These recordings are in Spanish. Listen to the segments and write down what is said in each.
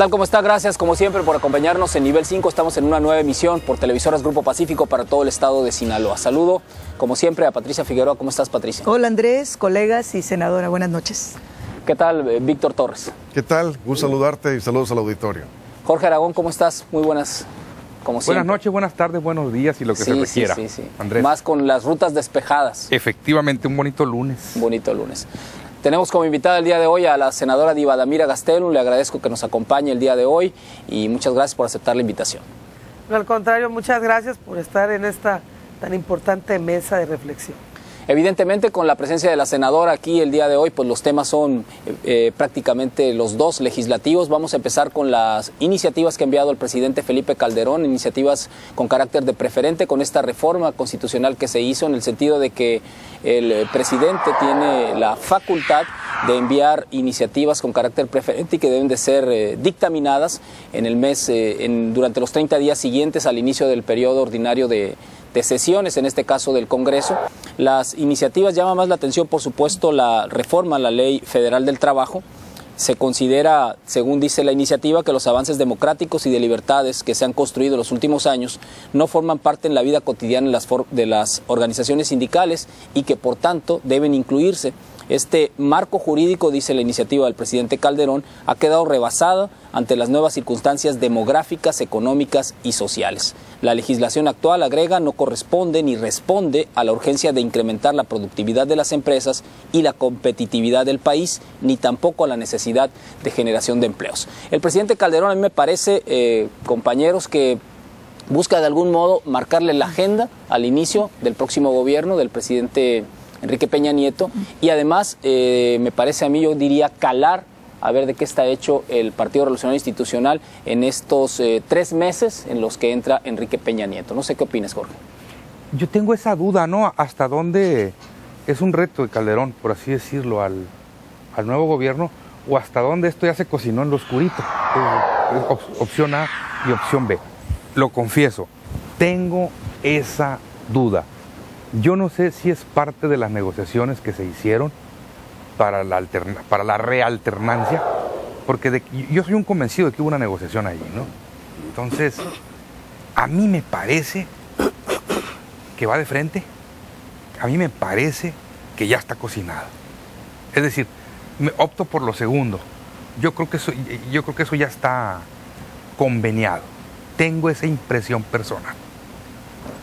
tal? ¿Cómo está? Gracias, como siempre, por acompañarnos en Nivel 5. Estamos en una nueva emisión por Televisoras Grupo Pacífico para todo el estado de Sinaloa. Saludo, como siempre, a Patricia Figueroa. ¿Cómo estás, Patricia? Hola, Andrés, colegas y senadora. Buenas noches. ¿Qué tal, Víctor Torres? ¿Qué tal? Gusto saludarte y saludos al auditorio. Jorge Aragón, ¿cómo estás? Muy buenas, como siempre. Buenas noches, buenas tardes, buenos días y lo que se requiera. Sí. Andrés. Más con las rutas despejadas. Efectivamente, un bonito lunes. Un bonito lunes. Tenemos como invitada el día de hoy a la senadora Yvadamira Gastelum. Le agradezco que nos acompañe el día de hoy y muchas gracias por aceptar la invitación. Al contrario, muchas gracias por estar en esta tan importante mesa de reflexión. Evidentemente, con la presencia de la senadora aquí el día de hoy, pues los temas son prácticamente los dos legislativos. Vamos a empezar con las iniciativas que ha enviado el presidente Felipe Calderón, iniciativas con carácter de preferente, con esta reforma constitucional que se hizo, en el sentido de que el presidente tiene la facultad de enviar iniciativas con carácter preferente y que deben de ser dictaminadas en el mes, durante los 30 días siguientes al inicio del periodo ordinario de sesiones, en este caso del Congreso. Las iniciativas llama más la atención, por supuesto, la reforma a la Ley Federal del Trabajo. Se considera, según dice la iniciativa, que los avances democráticos y de libertades que se han construido en los últimos años no forman parte en la vida cotidiana de las organizaciones sindicales y que, por tanto, deben incluirse. Este marco jurídico, dice la iniciativa del presidente Calderón, ha quedado rebasado ante las nuevas circunstancias demográficas, económicas y sociales. La legislación actual, agrega, no corresponde ni responde a la urgencia de incrementar la productividad de las empresas y la competitividad del país, ni tampoco a la necesidad de generación de empleos. El presidente Calderón, a mí me parece, compañeros, que busca de algún modo marcarle la agenda al inicio del próximo gobierno del presidente Enrique Peña Nieto, y además me parece a mí, yo diría, calar a ver de qué está hecho el Partido Revolucionario Institucional en estos 3 meses en los que entra Enrique Peña Nieto. No sé qué opinas, Jorge. Yo tengo esa duda, ¿no? ¿Hasta dónde es un reto de Calderón, por así decirlo, al nuevo gobierno? ¿O hasta dónde esto ya se cocinó en lo oscurito? Es opción A y opción B. Lo confieso, tengo esa duda. Yo no sé si es parte de las negociaciones que se hicieron para la realternancia, porque yo soy un convencido de que hubo una negociación allí, ¿no? Entonces, a mí me parece que va de frente, a mí me parece que ya está cocinado. Es decir, opto por lo segundo. Yo creo que eso ya está conveniado. Tengo esa impresión personal.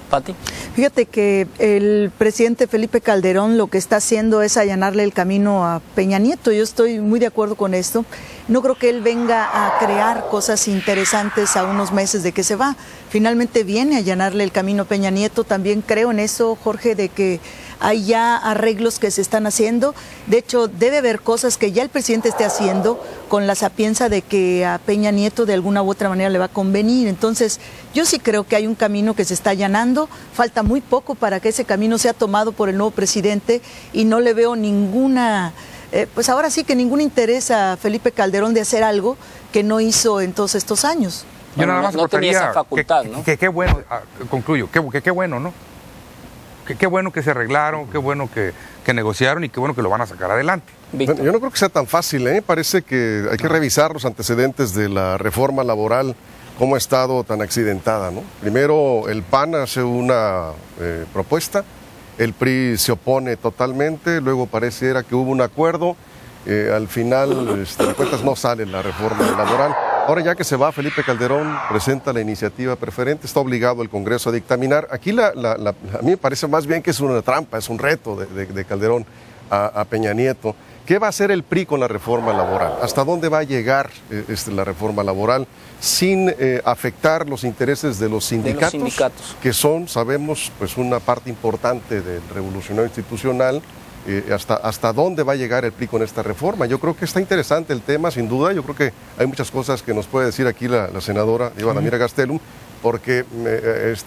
Pati. Fíjate que el presidente Felipe Calderón lo que está haciendo es allanarle el camino a Peña Nieto. Yo estoy muy de acuerdo con esto. No creo que él venga a crear cosas interesantes a unos meses de que se va. Finalmente viene a allanarle el camino a Peña Nieto. También creo en eso, Jorge, de que hay ya arreglos que se están haciendo. De hecho, debe haber cosas que ya el presidente esté haciendo con la sapienza de que a Peña Nieto de alguna u otra manera le va a convenir. Entonces, yo sí creo que hay un camino que se está allanando. Falta muy poco para que ese camino sea tomado por el nuevo presidente y no le veo ninguna, pues ahora sí que ningún interés a Felipe Calderón de hacer algo que no hizo en todos estos años. Yo nada más no tenía esa facultad, ¿no? Qué bueno, concluyo, qué bueno, ¿no? Qué bueno que se arreglaron, qué bueno que negociaron y qué bueno que lo van a sacar adelante. Bueno, yo no creo que sea tan fácil, ¿eh? Parece que hay que revisar los antecedentes de la reforma laboral, cómo ha estado tan accidentada, ¿no? Primero el PAN hace una propuesta, el PRI se opone totalmente, luego pareciera que hubo un acuerdo, al final de cuentas no sale la reforma laboral. Ahora ya que se va Felipe Calderón, presenta la iniciativa preferente, está obligado el Congreso a dictaminar. Aquí a mí me parece más bien que es una trampa, es un reto de Calderón a Peña Nieto. ¿Qué va a hacer el PRI con la reforma laboral? ¿Hasta dónde va a llegar la reforma laboral sin afectar los intereses de los sindicatos? Que son, sabemos, pues una parte importante del revolucionario institucional? Hasta dónde va a llegar el PRI con esta reforma. Yo creo que está interesante el tema, sin duda. Yo creo que hay muchas cosas que nos puede decir aquí la senadora Yvadamira Gastelum, porque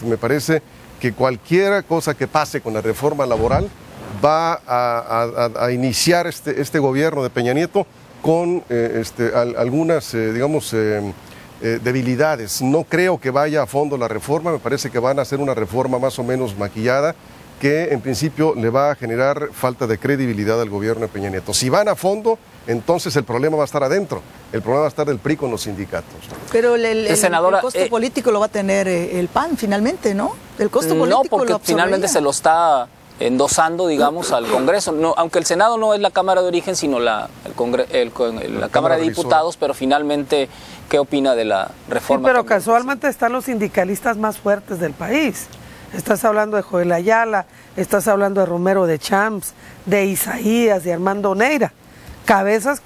me parece que cualquier cosa que pase con la reforma laboral va a iniciar este gobierno de Peña Nieto con algunas, debilidades. No creo que vaya a fondo la reforma, me parece que van a hacer una reforma más o menos maquillada, que en principio le va a generar falta de credibilidad al gobierno de Peña Nieto. Si van a fondo, entonces el problema va a estar adentro. El problema va a estar del PRI con los sindicatos. Pero el senadora, costo político lo va a tener el PAN finalmente, ¿no? El costo político no, porque finalmente se lo está endosando, digamos, al Congreso. No, aunque el Senado no es la Cámara de origen, sino la Cámara de Diputados, pero finalmente, ¿qué opina de la reforma? Sí, pero casualmente están los sindicalistas más fuertes del país. Estás hablando de Joel Ayala, estás hablando de Romero de Champs, de Isaías, de Armando Neira. Cabezas.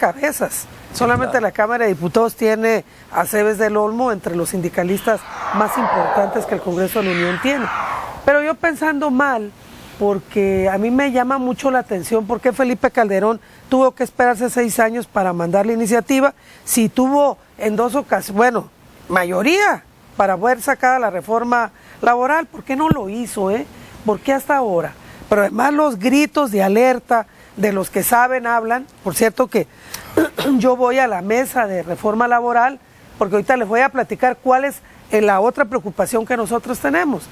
Solamente claro. La Cámara de Diputados tiene a Cebes del Olmo entre los sindicalistas más importantes que el Congreso de la Unión tiene. Pero yo pensando mal, porque a mí me llama mucho la atención por qué Felipe Calderón tuvo que esperarse 6 años para mandar la iniciativa, si tuvo en 2 ocasiones, bueno, mayoría para poder sacar la reforma laboral. ¿Por qué no lo hizo? ¿Por qué hasta ahora? Pero además los gritos de alerta de los que saben, hablan. Por cierto que yo voy a la mesa de reforma laboral, porque ahorita les voy a platicar cuál es la otra preocupación que nosotros tenemos.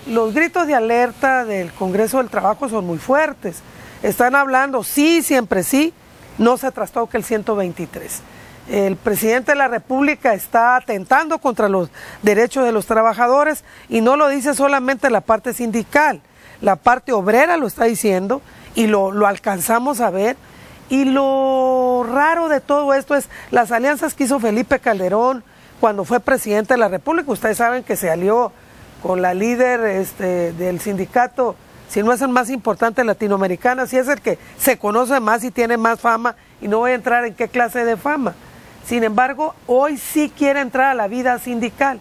Los gritos de alerta del Congreso del Trabajo son muy fuertes. Están hablando, sí, siempre sí, no se trastoque el 123. El presidente de la República está atentando contra los derechos de los trabajadores y no lo dice solamente la parte sindical, la parte obrera lo está diciendo y lo alcanzamos a ver. Y lo raro de todo esto es las alianzas que hizo Felipe Calderón cuando fue presidente de la República. Ustedes saben que se alió con la líder del sindicato, si no es el más importante latinoamericana, si es el que se conoce más y tiene más fama, y no voy a entrar en qué clase de fama. Sin embargo, hoy sí quiere entrar a la vida sindical.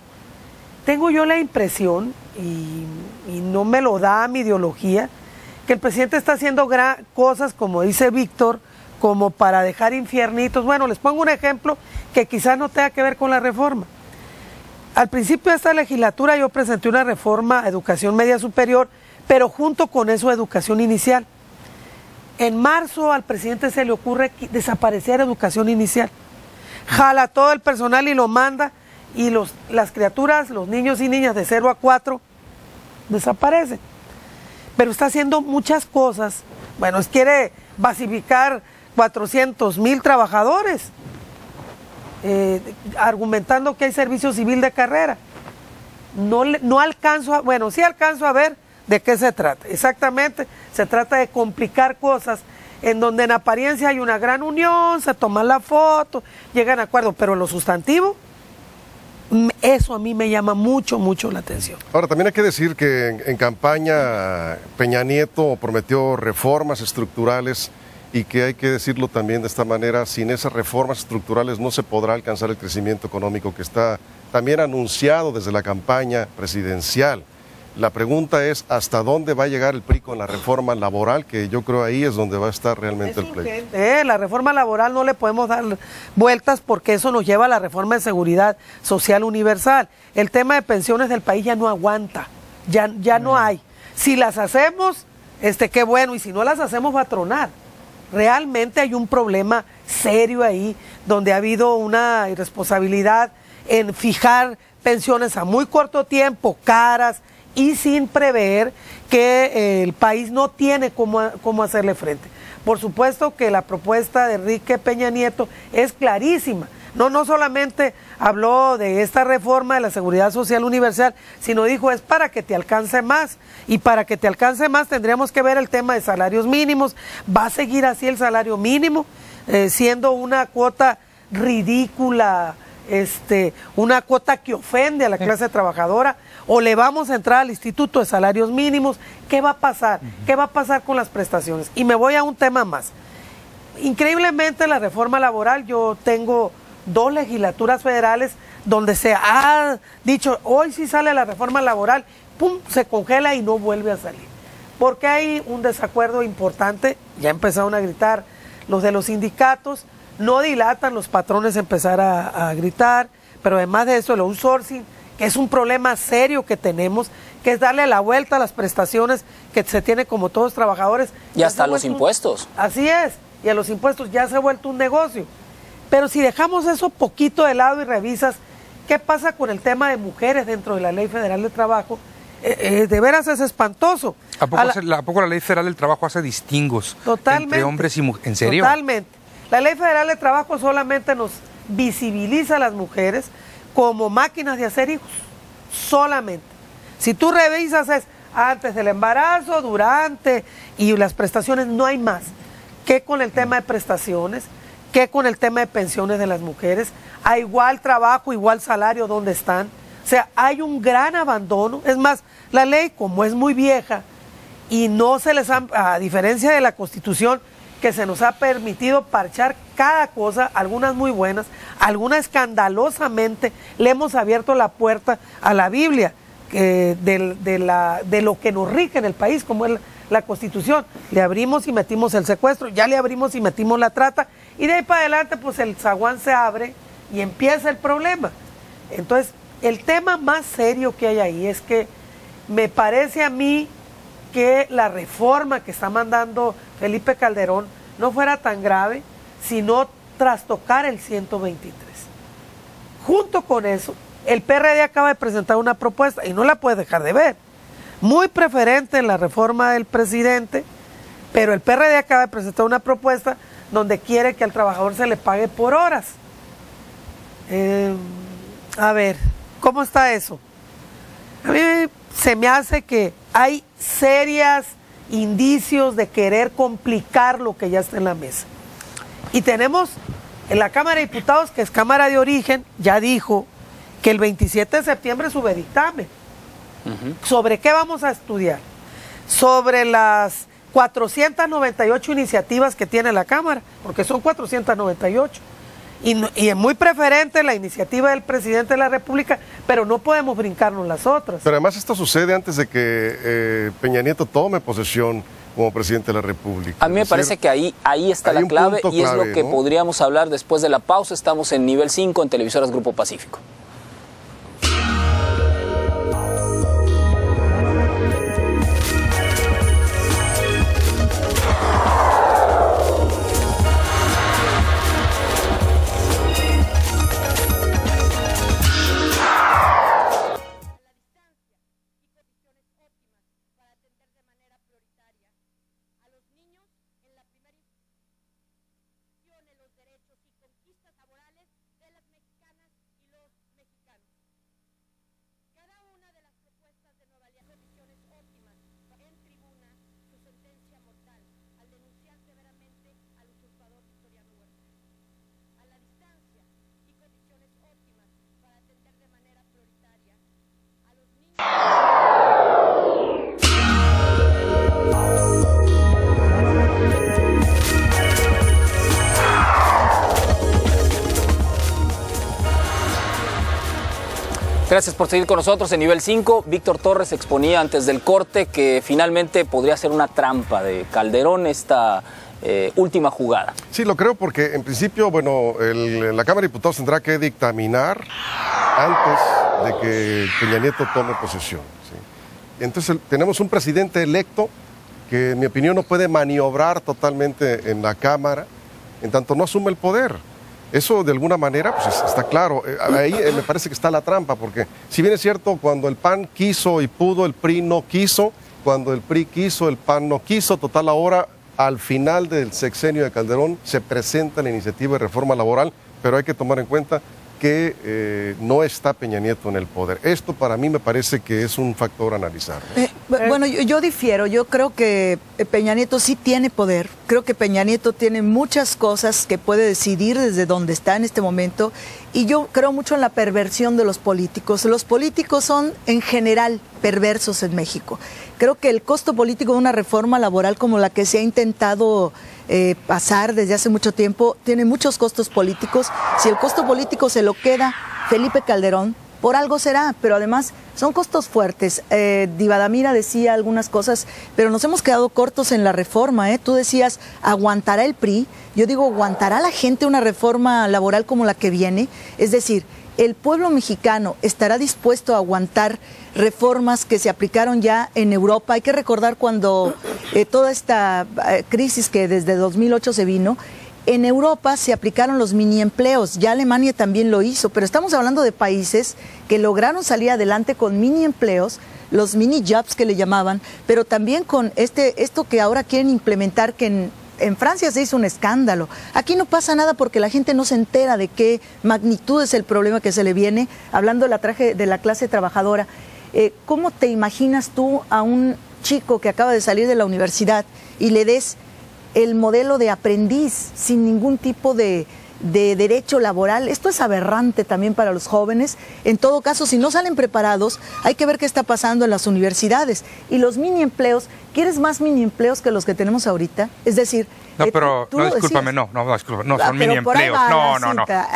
Tengo yo la impresión, y no me lo da mi ideología, que el presidente está haciendo cosas, como dice Víctor, como para dejar infiernitos. Bueno, les pongo un ejemplo que quizás no tenga que ver con la reforma. Al principio de esta legislatura yo presenté una reforma a educación media superior, pero junto con eso educación inicial. En marzo al presidente se le ocurre desaparecer educación inicial. Jala todo el personal y lo manda, y las criaturas, los niños y niñas de 0 a 4, desaparecen. Pero está haciendo muchas cosas. Bueno, quiere basificar 400,000 trabajadores. Argumentando que hay servicio civil de carrera. No alcanzo bueno, sí alcanzo a ver de qué se trata. Exactamente, se trata de complicar cosas en donde en apariencia hay una gran unión, se toman la foto, llegan a acuerdo, pero en lo sustantivo, eso a mí me llama mucho la atención. Ahora, también hay que decir que en campaña Peña Nieto prometió reformas estructurales, y que hay que decirlo también de esta manera, sin esas reformas estructurales no se podrá alcanzar el crecimiento económico que está también anunciado desde la campaña presidencial. La pregunta es, ¿hasta dónde va a llegar el PRI con la reforma laboral? Que yo creo ahí es donde va a estar realmente el pleito. La reforma laboral no le podemos dar vueltas, porque eso nos lleva a la reforma de seguridad social universal. El tema de pensiones del país ya no aguanta, ya no hay. Si las hacemos, qué bueno, y si no las hacemos va a tronar. Realmente hay un problema serio ahí, donde ha habido una irresponsabilidad en fijar pensiones a muy corto tiempo, caras, y sin prever que el país no tiene cómo hacerle frente. Por supuesto que la propuesta de Enrique Peña Nieto es clarísima. No solamente habló de esta reforma de la seguridad social universal, sino dijo es para que te alcance más, y para que te alcance más tendríamos que ver el tema de salarios mínimos. Va a seguir así el salario mínimo, siendo una cuota ridícula, una cuota que ofende a la clase trabajadora, o le vamos a entrar al Instituto de Salarios Mínimos. ¿Qué va a pasar? ¿Qué va a pasar con las prestaciones? Y me voy a un tema más. Increíblemente la reforma laboral, yo tengo 2 legislaturas federales donde se ha dicho, hoy sí sale la reforma laboral, pum, se congela y no vuelve a salir. Porque hay un desacuerdo importante, ya empezaron a gritar los de los sindicatos, no dilatan los patrones empezar a gritar, pero además de eso el outsourcing, que es un problema serio que tenemos, que es darle la vuelta a las prestaciones que se tiene como todos los trabajadores. Y hasta los impuestos. Así es, y a los impuestos ya se ha vuelto un negocio. Pero si dejamos eso poquito de lado y revisas qué pasa con el tema de mujeres dentro de la Ley Federal de Trabajo, de veras es espantoso. ¿A poco la Ley Federal del Trabajo hace distingos entre hombres y mujeres? ¿En serio? Totalmente. La Ley Federal de Trabajo solamente nos visibiliza a las mujeres como máquinas de hacer hijos, solamente. Si tú revisas es antes del embarazo, durante y las prestaciones, no hay más. ¿Qué con el tema de prestaciones? ¿Qué con el tema de pensiones de las mujeres? A igual trabajo, igual salario, ¿dónde están? O sea, hay un gran abandono. Es más, la ley, como es muy vieja y no se les ha, a diferencia de la Constitución, que se nos ha permitido parchar cada cosa, algunas muy buenas, algunas escandalosamente, le hemos abierto la puerta a la Biblia de lo que nos rige en el país, como es la Constitución. Le abrimos y metimos el secuestro, ya le abrimos y metimos la trata, y de ahí para adelante pues el zaguán se abre y empieza el problema. Entonces, el tema más serio que hay ahí es que me parece a mí que la reforma que está mandando Felipe Calderón no fuera tan grave si no trastocar el 123. Junto con eso, el PRD acaba de presentar una propuesta y no la puede dejar de ver. Muy preferente en la reforma del presidente, pero el PRD acaba de presentar una propuesta donde quiere que al trabajador se le pague por horas. A ver, ¿cómo está eso? A mí se me hace que hay serios indicios de querer complicar lo que ya está en la mesa. Y tenemos en la Cámara de Diputados, que es Cámara de Origen, ya dijo que el 27 de septiembre sube dictamen. ¿Sobre qué vamos a estudiar? Sobre las 498 iniciativas que tiene la Cámara, porque son 498. Y es muy preferente la iniciativa del presidente de la República, pero no podemos brincarnos las otras. Pero además esto sucede antes de que Peña Nieto tome posesión como presidente de la República. A mí me parece que ahí está la clave y es lo que podríamos hablar después de la pausa. Estamos en nivel 5 en Televisoras Grupo Pacífico. Gracias por seguir con nosotros en nivel 5. Víctor Torres exponía antes del corte que finalmente podría ser una trampa de Calderón esta última jugada. Sí, lo creo porque en principio, bueno, la Cámara de Diputados tendrá que dictaminar antes de que Peña Nieto tome posesión. ¿Sí? Entonces tenemos un presidente electo que en mi opinión no puede maniobrar totalmente en la Cámara en tanto no asume el poder. Eso de alguna manera pues está claro. Ahí me parece que está la trampa, porque si bien es cierto, cuando el PAN quiso y pudo, el PRI no quiso, cuando el PRI quiso, el PAN no quiso, total ahora al final del sexenio de Calderón se presenta la iniciativa de reforma laboral, pero hay que tomar en cuenta que no está Peña Nieto en el poder. Esto para mí me parece que es un factor a analizar. Bueno, yo difiero. Yo creo que Peña Nieto sí tiene poder. Creo que Peña Nieto tiene muchas cosas que puede decidir desde donde está en este momento. Y yo creo mucho en la perversión de los políticos. Los políticos son en general perversos en México. Creo que el costo político de una reforma laboral como la que se ha intentado pasar desde hace mucho tiempo tiene muchos costos políticos. Si el costo político se lo queda Felipe Calderón, por algo será, pero además son costos fuertes. Divadamira decía algunas cosas, pero nos hemos quedado cortos en la reforma. Tú decías, ¿aguantará el PRI? Yo digo, ¿aguantará la gente una reforma laboral como la que viene? Es decir, ¿el pueblo mexicano estará dispuesto a aguantar reformas que se aplicaron ya en Europa? Hay que recordar cuando toda esta crisis que desde 2008 se vino, en Europa se aplicaron los mini empleos, ya Alemania también lo hizo, pero estamos hablando de países que lograron salir adelante con mini empleos, los mini jobs que le llamaban, pero también con esto que ahora quieren implementar, que En Francia se hizo un escándalo. Aquí no pasa nada porque la gente no se entera de qué magnitud es el problema que se le viene, hablando de la clase trabajadora. ¿Cómo te imaginas tú a un chico que acaba de salir de la universidad y le des el modelo de aprendiz sin ningún tipo de derecho laboral? Esto es aberrante también para los jóvenes. En todo caso, si no salen preparados, hay que ver qué está pasando en las universidades. Y los mini empleos, ¿quieres más mini empleos que los que tenemos ahorita? Es decir... No, pero, no, discúlpame, no, son mini empleos. No,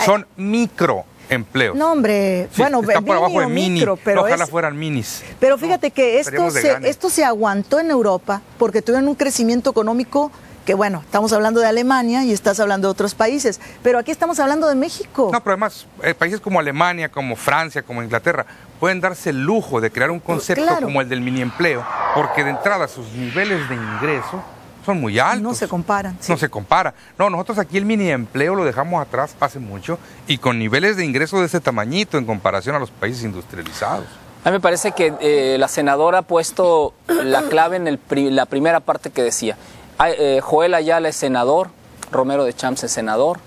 son microempleos. No, hombre, sí, bueno, está por abajo de micro, pero ojalá fueran minis. Pero fíjate que esto se aguantó en Europa porque tuvieron un crecimiento económico que, bueno, estamos hablando de Alemania y estás hablando de otros países, pero aquí estamos hablando de México. No, pero además, países como Alemania, como Francia, como Inglaterra, pueden darse el lujo de crear un concepto como el del mini empleo, porque de entrada sus niveles de ingreso son muy altos. No se comparan. Sí. No se compara. No, nosotros aquí el mini empleo lo dejamos atrás hace mucho y con niveles de ingreso de ese tamañito en comparación a los países industrializados. A mí me parece que la senadora ha puesto la clave en la primera parte que decía. Joel Ayala es senador, Romero de Champs es senador,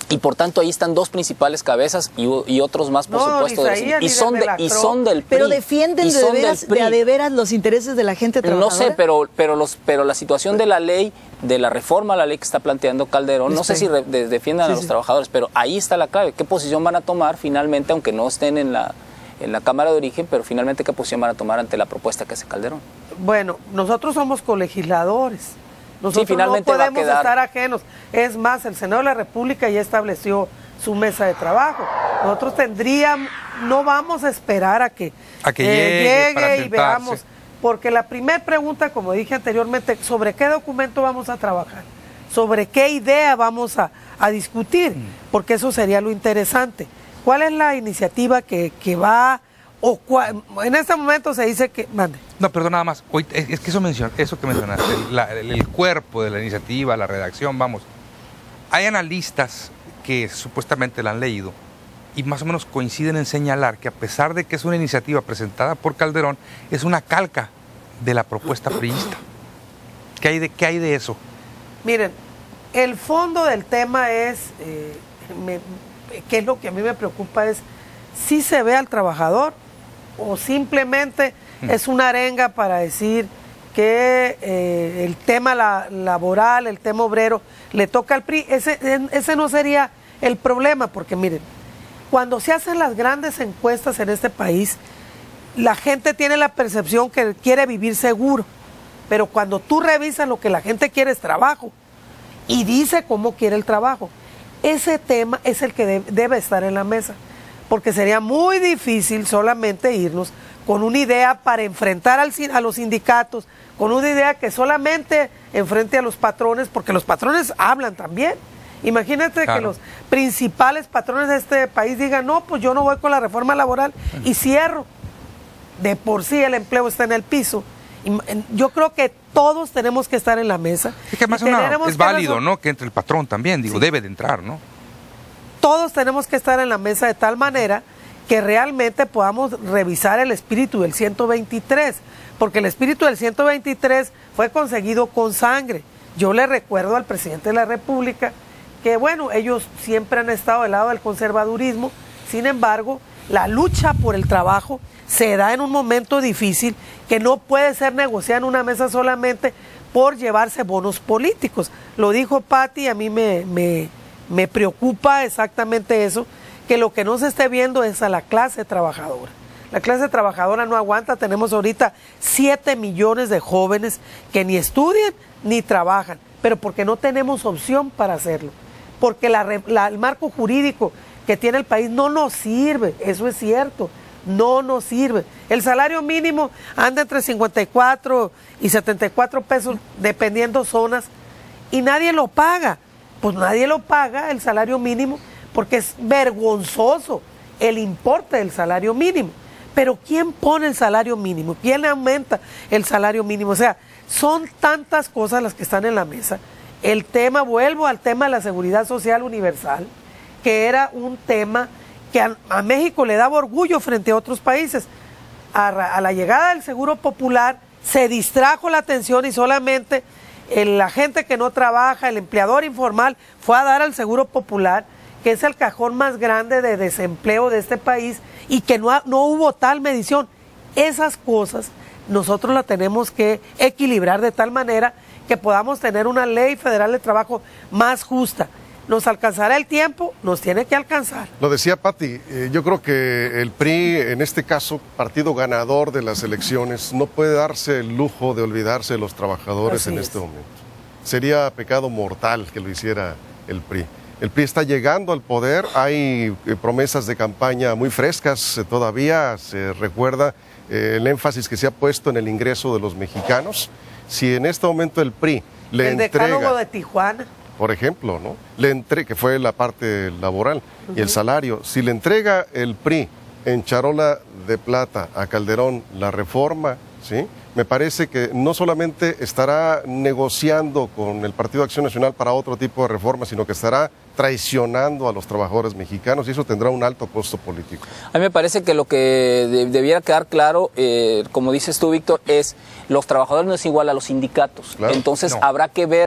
y por tanto ahí están dos principales cabezas y otros más, por supuesto, y son del PRI. Pero defienden de veras los intereses de la gente trabajadora. No sé, pero la situación de la ley, de la reforma a la ley que está planteando Calderón, no sé si defiendan a los trabajadores, pero ahí está la clave. ¿Qué posición van a tomar finalmente, aunque no estén en la Cámara de Origen, pero finalmente qué posición van a tomar ante la propuesta que hace Calderón? Bueno, nosotros somos colegisladores. Nosotros finalmente no podemos estar ajenos. Es más, el Senado de la República ya estableció su mesa de trabajo. Nosotros no vamos a esperar a que llegue y veamos. Porque la primera pregunta, como dije anteriormente, ¿sobre qué documento vamos a trabajar? ¿Sobre qué idea vamos a discutir? Porque eso sería lo interesante. ¿Cuál es la iniciativa que va en este momento se dice que... Mande. No, perdón, nada más. Hoy, es que eso que mencionaste, el cuerpo de la iniciativa, la redacción, vamos. Hay analistas que supuestamente la han leído y más o menos coinciden en señalar que a pesar de que es una iniciativa presentada por Calderón, es una calca de la propuesta priista. ¿Qué hay de eso? Miren, el fondo del tema es... ¿qué es lo que a mí me preocupa? Es si se ve al trabajador o simplemente es una arenga para decir que el tema laboral, el tema obrero, le toca al PRI. Ese no sería el problema, porque miren, cuando se hacen las grandes encuestas en este país, la gente tiene la percepción que quiere vivir seguro, pero cuando tú revisas lo que la gente quiere es trabajo y dice cómo quiere el trabajo. Ese tema es el que debe estar en la mesa, porque sería muy difícil solamente irnos con una idea para enfrentar a los sindicatos, con una idea que solamente enfrente a los patrones, porque los patrones hablan también. Imagínate que los principales patrones de este país digan, no, pues yo no voy con la reforma laboral y cierro. De por sí el empleo está en el piso. Yo creo que todos tenemos que estar en la mesa. Es que además es válido, ¿no? Que entre el patrón también, debe de entrar, ¿no? Todos tenemos que estar en la mesa de tal manera que realmente podamos revisar el espíritu del 123, porque el espíritu del 123 fue conseguido con sangre. Yo le recuerdo al presidente de la República que, bueno, ellos siempre han estado del lado del conservadurismo, sin embargo, la lucha por el trabajo se da en un momento difícil que no puede ser negociada en una mesa solamente por llevarse bonos políticos. Lo dijo Patti, a mí me preocupa exactamente eso, que lo que no se esté viendo es a la clase trabajadora. La clase trabajadora no aguanta, tenemos ahorita 7 millones de jóvenes que ni estudian ni trabajan, pero porque no tenemos opción para hacerlo, porque el marco jurídico que tiene el país no nos sirve, eso es cierto, no nos sirve. El salario mínimo anda entre 54 y 74 pesos dependiendo zonas y nadie lo paga. Pues nadie lo paga el salario mínimo porque es vergonzoso el importe del salario mínimo. Pero ¿quién pone el salario mínimo? ¿Quién aumenta el salario mínimo? O sea, son tantas cosas las que están en la mesa. El tema, vuelvo al tema de la seguridad social universal, que era un tema que a México le daba orgullo frente a otros países. A la llegada del Seguro Popular se distrajo la atención y solamente la gente que no trabaja, el empleador informal, fue a dar al Seguro Popular, que es el cajón más grande de desempleo de este país, y que no hubo tal medición. Esas cosas nosotros las tenemos que equilibrar de tal manera que podamos tener una ley federal de trabajo más justa. ¿Nos alcanzará el tiempo? Nos tiene que alcanzar. Lo decía Pati, yo creo que el PRI, en este caso, partido ganador de las elecciones, no puede darse el lujo de olvidarse de los trabajadores en este momento. Sería pecado mortal que lo hiciera el PRI. El PRI está llegando al poder, hay promesas de campaña muy frescas todavía, se recuerda el énfasis que se ha puesto en el ingreso de los mexicanos. Si en este momento el PRI le entrega... El decálogo de Tijuana. Por ejemplo, ¿no? Que fue la parte laboral y el salario. Si le entrega el PRI en charola de plata a Calderón la reforma, ¿sí? Me parece que no solamente estará negociando con el Partido Acción Nacional para otro tipo de reforma, sino que estará traicionando a los trabajadores mexicanos y eso tendrá un alto costo político. A mí me parece que lo que debiera quedar claro, como dices tú, Víctor, es los trabajadores no es igual a los sindicatos. Claro. Entonces habrá que ver